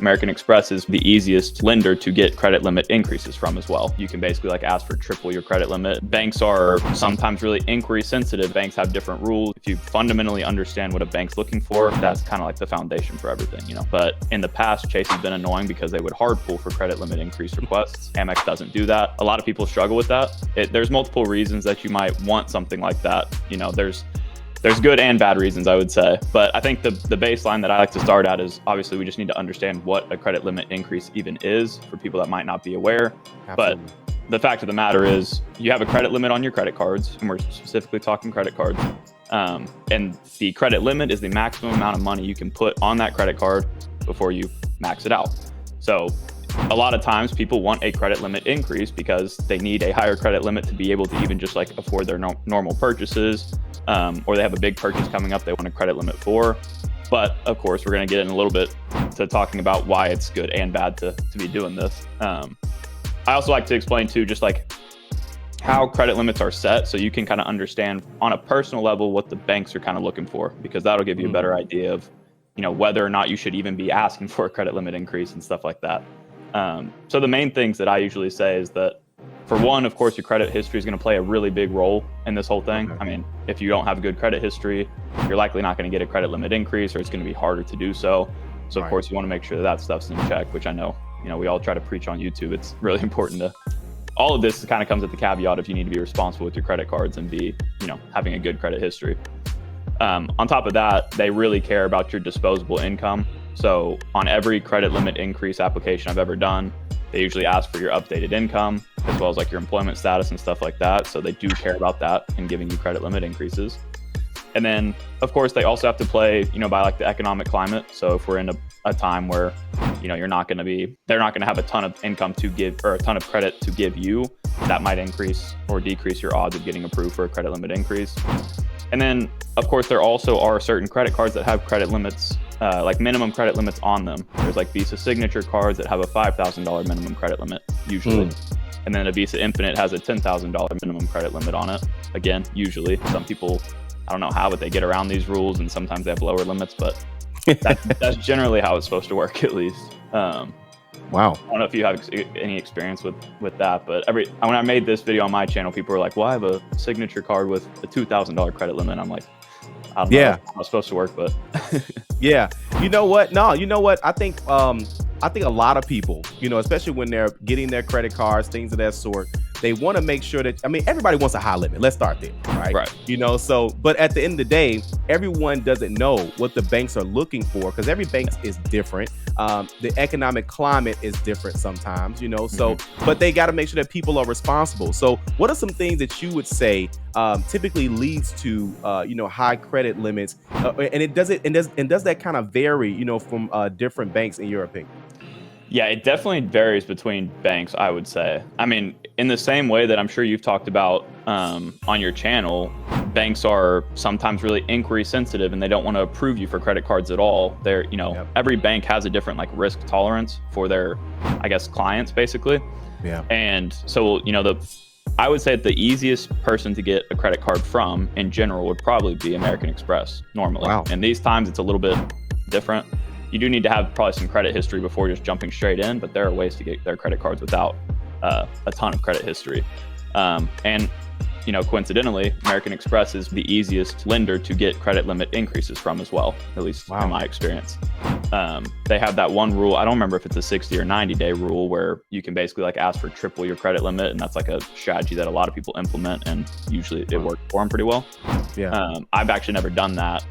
American Express is the easiest lender to get credit limit increases from as well. You can basically like ask for triple your credit limit. Banks are sometimes really inquiry sensitive. Banks have different rules. If you fundamentally understand what a bank's looking for, that's kind of like the foundation for everything, you know. But in the past, Chase has been annoying because they would hard pull for credit limit increase requests. Amex doesn't do that. A lot of people struggle with that. There's multiple reasons that you might want something like that. You know, there's good and bad reasons, I would say. But I think the baseline that I like to start at is obviously we just need to understand what a credit limit increase even is for people that might not be aware. Absolutely. But the fact of the matter is you have a credit limit on your credit cards, and we're specifically talking credit cards. And the credit limit is the maximum amount of money you can put on that credit card before you max it out. So a lot of times people want a credit limit increase because they need a higher credit limit to be able to even just like afford their normal purchases. Or they have a big purchase coming up they want a credit limit for. But of course, we're going to get in a little bit to talking about why it's good and bad to be doing this. I also like to explain too, just like how credit limits are set so you can kind of understand on a personal level what the banks are kind of looking for, because that'll give you a better idea of, you know, whether or not you should even be asking for a credit limit increase and stuff like that. So the main things that I usually say is that, for one, of course, your credit history is going to play a really big role in this whole thing. I mean, if you don't have a good credit history, you're likely not going to get a credit limit increase, or it's going to be harder to do so. So, of course, you want to make sure that stuff's in check, which I know, you know, we all try to preach on YouTube. It's really important to, all of this kind of comes at the caveat of you need to be responsible with your credit cards and be, you know, having a good credit history. On top of that, they really care about your disposable income. So on every credit limit increase application I've ever done, they usually ask for your updated income as well as like your employment status and stuff like that. So they do care about that in giving you credit limit increases. And then, of course, they also have to play, you know, by like the economic climate. So if we're in a time where, you know, they're not going to have a ton of income to give or a ton of credit to give you, that might increase or decrease your odds of getting approved for a credit limit increase. And then, of course, there also are certain credit cards that have credit limits, like minimum credit limits on them. There's like Visa Signature cards that have a $5,000 minimum credit limit, usually. And then a Visa Infinite has a $10,000 minimum credit limit on it. Again, usually. Some people, I don't know how, but they get around these rules, and sometimes they have lower limits, but that's generally how it's supposed to work, at least. Wow. I don't know if you have any experience with that, but when I made this video on my channel, people were like, well, I have a signature card with a $2,000 credit limit. I'm like, I don't know how it's supposed to work, but yeah. You know what? No, you know what? I think a lot of people, you know, especially when they're getting their credit cards, things of that sort, they want to make sure that, I mean, everybody wants a high limit. Let's start there, right? You know, so, but at the end of the day, everyone doesn't know what the banks are looking for because every bank is different. The economic climate is different sometimes, you know, so, but they got to make sure that people are responsible. So what are some things that you would say typically leads to, you know, high credit limits? And does that kind of vary, you know, from different banks in your opinion? Yeah, it definitely varies between banks, I would say. I mean, in the same way that I'm sure you've talked about on your channel, banks are sometimes really inquiry sensitive and they don't want to approve you for credit cards at all. They're, you know, every bank has a different like risk tolerance for their, I guess, clients basically. Yeah. And so, you know, I would say that the easiest person to get a credit card from in general would probably be American Express normally. Wow. And these times it's a little bit different. You do need to have probably some credit history before just jumping straight in, but there are ways to get their credit cards without a ton of credit history. And, you know, coincidentally, American Express is the easiest lender to get credit limit increases from as well, at least in my experience. They have that one rule. I don't remember if it's a 60 or 90-day rule where you can basically like ask for triple your credit limit. And that's like a strategy that a lot of people implement. And usually it works for them pretty well. Yeah. I've actually never done that.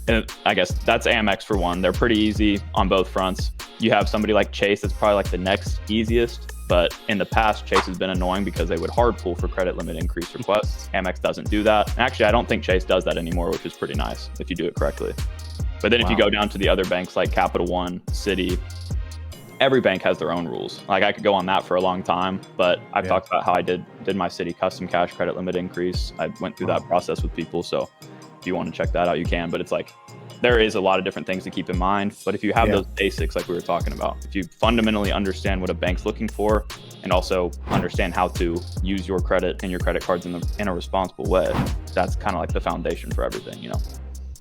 And I guess that's Amex for one. They're pretty easy on both fronts. You have somebody like Chase that's probably like the next easiest, but in the past, Chase has been annoying because they would hard pull for credit limit increase requests. Amex doesn't do that. And actually, I don't think Chase does that anymore, which is pretty nice if you do it correctly. But then if you go down to the other banks like Capital One, Citi, every bank has their own rules. Like I could go on that for a long time, but I've talked about how I did my Citi custom cash credit limit increase. I went through that process with people. So if you want to check that out, you can, but it's like, there is a lot of different things to keep in mind. But if you have those basics, like we were talking about, if you fundamentally understand what a bank's looking for and also understand how to use your credit and your credit cards in a responsible way, that's kind of like the foundation for everything, you know?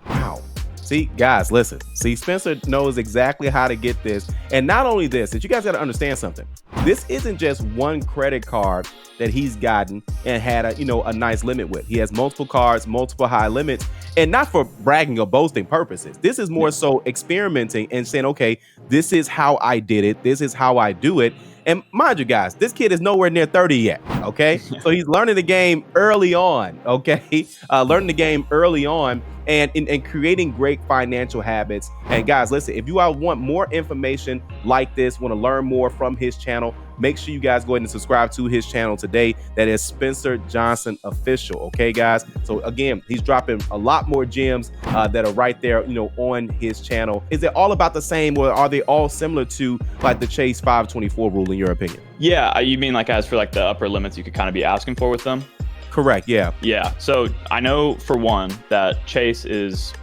Wow. See, guys, listen. See, Spencer knows exactly how to get this. And not only this, that you guys got to understand something. This isn't just one credit card that he's gotten and had a nice limit with. He has multiple cards, multiple high limits, and not for bragging or boasting purposes. This is more so experimenting and saying, okay, this is how I did it. This is how I do it. And mind you, guys, this kid is nowhere near 30 yet. Okay. So he's learning the game early on. Okay. Learning the game early on and creating great financial habits. And guys, listen, if you all want more information like this, want to learn more from his channel, make sure you guys go ahead and subscribe to his channel today. That is Spencer Johnson Official. Okay, guys. So again, he's dropping a lot more gems that are right there, on his channel. Is it all about the same, or are they all similar to like the Chase 524 rule in your opinion? Yeah, you mean like as for like the upper limits you could kind of be asking for with them? Correct. Yeah. Yeah. So I know for one that Chase is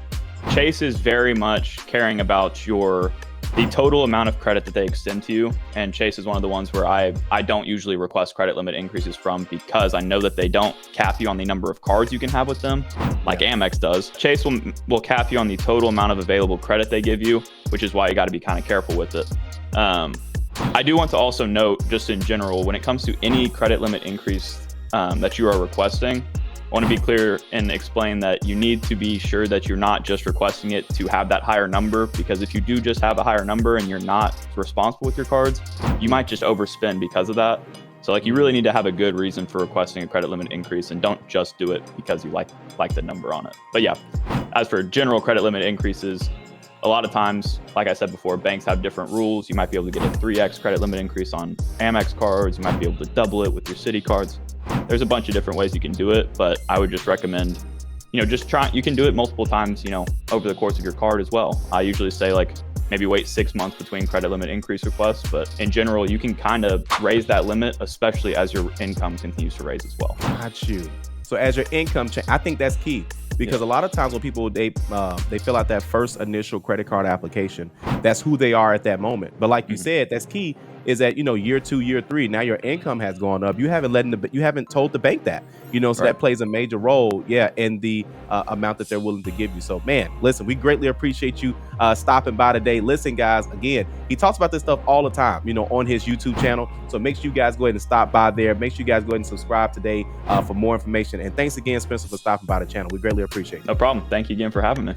very much caring about the total amount of credit that they extend to you. And Chase is one of the ones where I don't usually request credit limit increases from, because I know that they don't cap you on the number of cards you can have with them like Amex does. Chase will cap you on the total amount of available credit they give you, which is why you got to be kind of careful with it. I do want to also note, just in general, when it comes to any credit limit increase that you are requesting, I want to be clear and explain that you need to be sure that you're not just requesting it to have that higher number, because if you do just have a higher number and you're not responsible with your cards, you might just overspend because of that. So like, you really need to have a good reason for requesting a credit limit increase, and don't just do it because you like the number on it. But yeah, as for general credit limit increases, a lot of times, like I said before, banks have different rules. You might be able to get a 3x credit limit increase on Amex cards. You might be able to double it with your Citi cards. There's a bunch of different ways you can do it, but I would just recommend, just try. You can do it multiple times, over the course of your card as well. I usually say like maybe wait 6 months between credit limit increase requests, but in general, you can kind of raise that limit, especially as your income continues to raise as well. Got you. So as your income change, I think that's key. Because a lot of times when people they fill out that first initial credit card application, that's who they are at that moment. But like you said, that's key, is that year 2, year 3, now your income has gone up. You haven't told the bank that, so that plays a major role, in the amount that they're willing to give you. So man, listen, we greatly appreciate you stopping by today. Listen, guys, again, he talks about this stuff all the time, on his YouTube channel. So make sure you guys go ahead and stop by there. Make sure you guys go ahead and subscribe today for more information. And thanks again, Spencer, for stopping by the channel. We greatly appreciate it. No problem. Thank you again for having me.